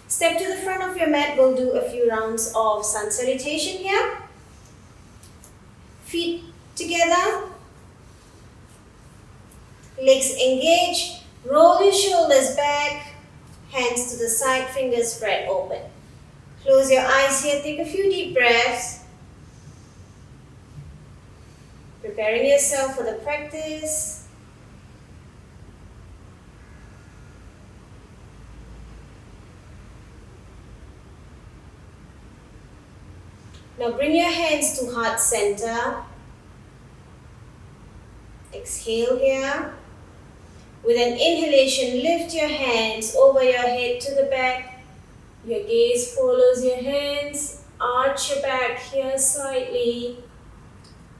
Step to the front of your mat. We'll do a few rounds of Sun Salutation here. Feet together. Legs engaged. Roll your shoulders back. Hands to the side, fingers spread open. Close your eyes here. Take a few deep breaths. Preparing yourself for the practice. Now bring your hands to heart center. Exhale here. With an inhalation, lift your hands over your head to the back. Your gaze follows your hands. Arch your back here slightly.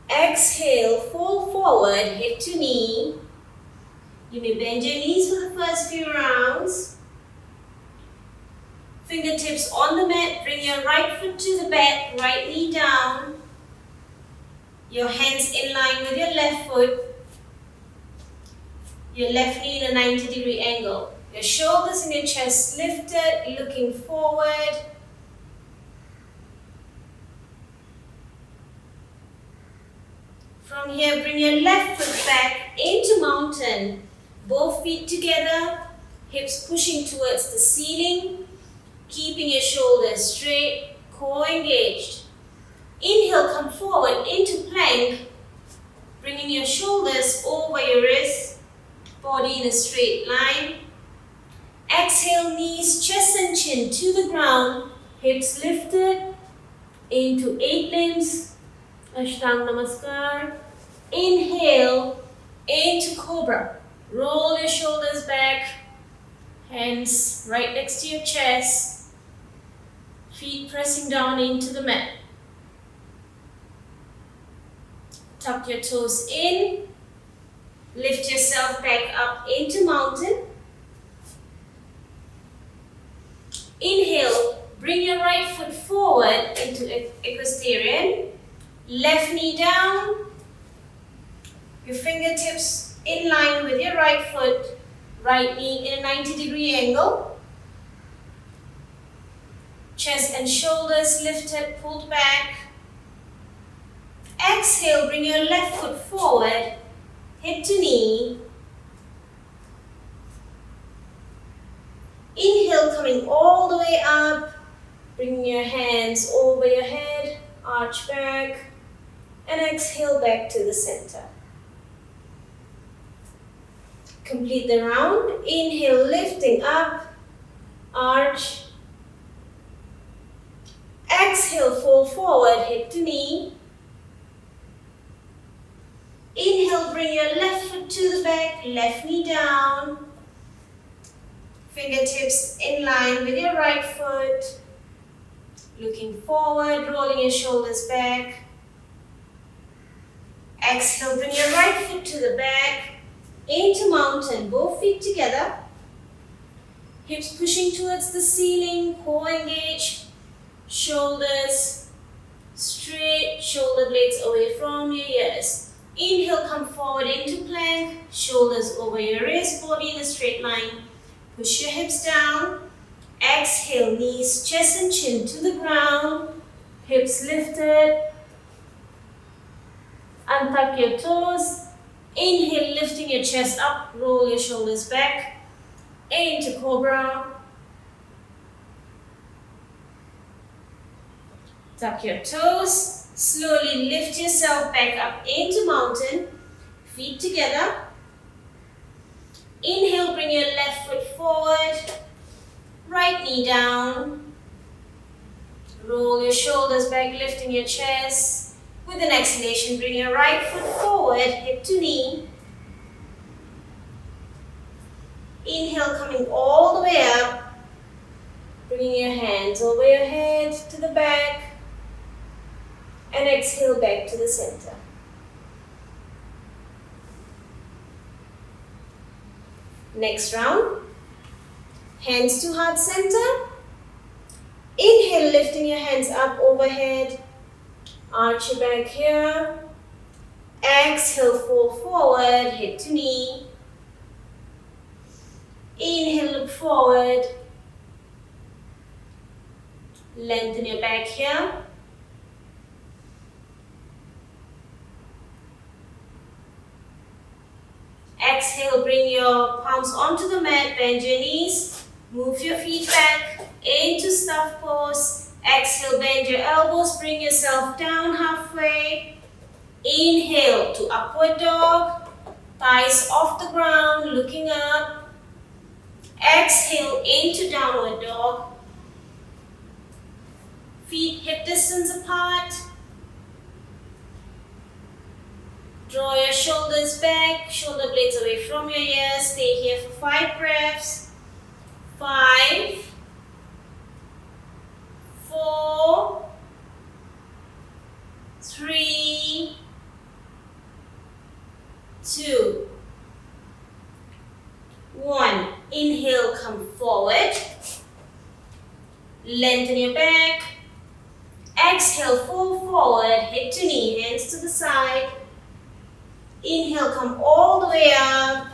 Exhale, fall forward, hip to knee. You may bend your knees for the first few rounds. Fingertips on the mat, bring your right foot to the back, right knee down. Your hands in line with your left foot. Your left knee in a 90-degree angle. Your shoulders and your chest lifted, looking forward. From here, bring your left foot back into mountain. Both feet together, hips pushing towards the ceiling. Keeping your shoulders straight, core engaged. Inhale, come forward into plank. Bringing your shoulders over your wrists. Body in a straight line. Exhale, knees, chest and chin to the ground. Hips lifted into 8 limbs. Ashtanga Namaskar. Inhale into Cobra. Roll your shoulders back. Hands right next to your chest. Feet pressing down into the mat. Tuck your toes in. Lift yourself back up into mountain. Inhale, bring your right foot forward into equestrian. Left knee down. Your fingertips in line with your right foot. Right knee in a 90-degree angle. Chest and shoulders lifted, pulled back. Exhale, bring your left foot forward. Hip to knee. Inhale, coming all the way up. Bringing your hands over your head. Arch back. And exhale back to the center. Complete the round. Inhale, lifting up. Arch. Exhale, fold forward, hip to knee. Inhale, bring your left foot to the back, left knee down. Fingertips in line with your right foot. Looking forward, rolling your shoulders back. Exhale, bring your right foot to the back. Into mountain, both feet together. Hips pushing towards the ceiling, core engaged. Shoulders straight, shoulder blades away from your ears. Inhale, come forward into plank. Shoulders over your wrist, body in a straight line. Push your hips down. Exhale, knees, chest and chin to the ground. Hips lifted. Untuck your toes. Inhale, lifting your chest up. Roll your shoulders back. Into Cobra. Tuck your toes. Slowly lift yourself back up into mountain. Feet together. Inhale, bring your left foot forward. Right knee down. Roll your shoulders back, lifting your chest. With an exhalation, bring your right foot forward, hip to knee. Inhale, coming all the way up. Bringing your hands over your head to the back. And exhale back to the center. Next round. Hands to heart center. Inhale, lifting your hands up overhead. Arch your back here. Exhale, fold forward, hip to knee. Inhale, look forward. Lengthen your back here. Exhale, bring your palms onto the mat, bend your knees. Move your feet back into stuff pose. Exhale, bend your elbows, bring yourself down halfway. Inhale to upward dog. Thighs off the ground, looking up. Exhale into downward dog. Feet hip distance apart. Draw your shoulders back, shoulder blades away from your ears. Stay here for 5 breaths. 5, 4, 3, 2, 1. Inhale, come forward. Lengthen your back. Exhale, fall forward, head to knee, hands to the side. Inhale, come all the way up.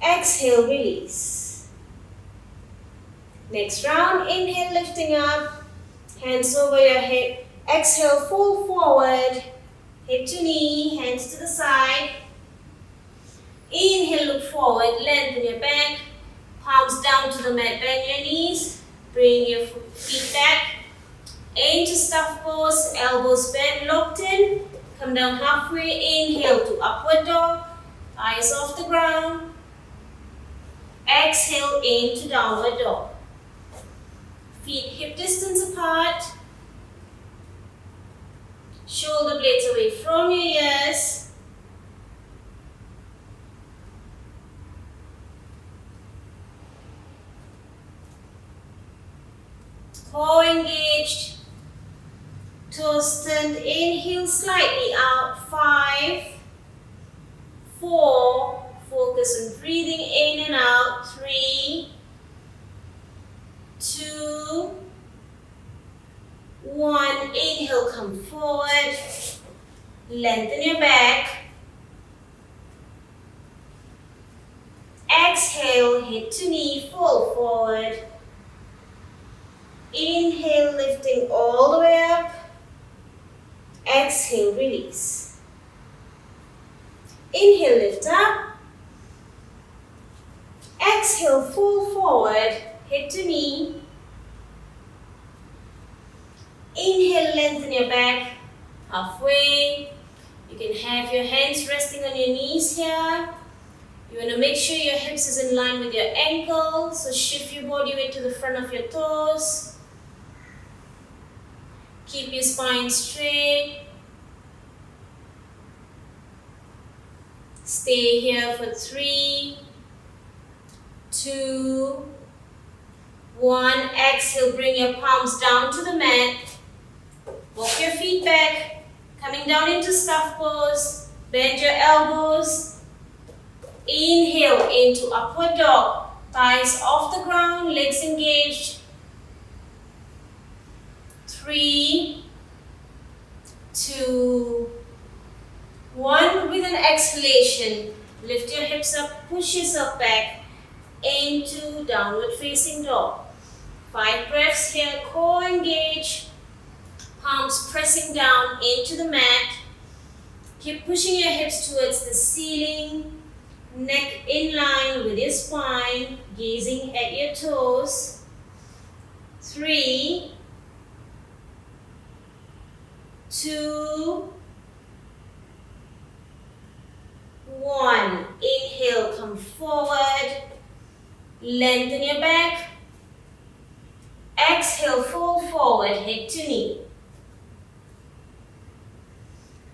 Exhale, release. Next round, inhale, lifting up. Hands over your head. Exhale, fall forward. Head to knee, hands to the side. Inhale, look forward, lengthen your back. Palms down to the mat, bend your knees. Bring your feet back into stuff pose. Elbows bent, locked in. Come down halfway, inhale to upward dog, eyes off the ground. Exhale into downward dog. Feet hip distance apart. Shoulder blades away from your ears. Core engaged. Toes turned in, heels slightly out. 5, 4, focus on breathing in and out. 3, 2, 1. Inhale, come forward. Lengthen your back. Exhale, head to knee, fall forward. Inhale, lifting all the way up. Exhale, release. Inhale, lift up. Exhale, fall forward, head to knee. Inhale, lengthen your back halfway. You can have your hands resting on your knees here. You want to make sure your hips is in line with your ankles, so shift your body weight to the front of your toes. Keep your spine straight. Stay here for 3, 2, 1. Exhale, bring your palms down to the mat. Walk your feet back, coming down into stuff pose. Bend your elbows. Inhale into upward dog. Thighs off the ground, legs engaged. 3, 2, 1. With an exhalation, lift your hips up, push yourself back into downward facing dog. 5 breaths here, core engage. Palms pressing down into the mat. Keep pushing your hips towards the ceiling. Neck in line with your spine, gazing at your toes. 3, 2, 1. Inhale, come forward. Lengthen your back. Exhale, fall forward, head to knee.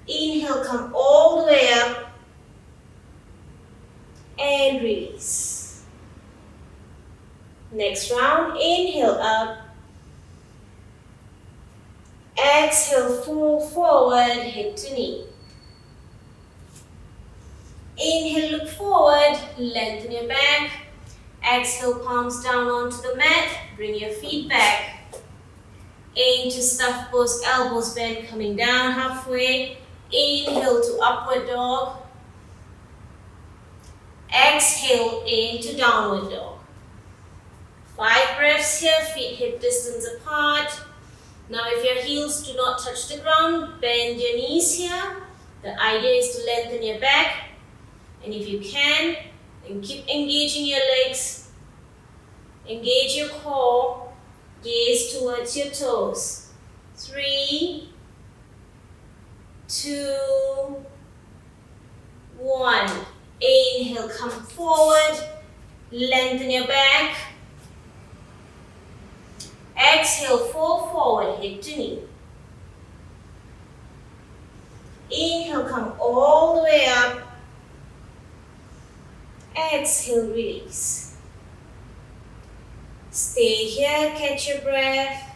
Inhale, come all the way up. And release. Next round, inhale up. Exhale, fall forward, head to knee. Inhale, look forward, lengthen your back. Exhale, palms down onto the mat. Bring your feet back into stuff pose, elbows bent, coming down halfway. Inhale to upward dog. Exhale into downward dog. 5 breaths breaths here, feet hip distance apart. Now if your heels do not touch the ground, bend your knees here. The idea is to lengthen your back. And if you can, then keep engaging your legs. Engage your core. Gaze towards your toes. 3, 2, 1. Inhale, come forward. Lengthen your back. Exhale, fall forward, hip to knee. Inhale, come all the way up. Exhale, release. Stay here, catch your breath.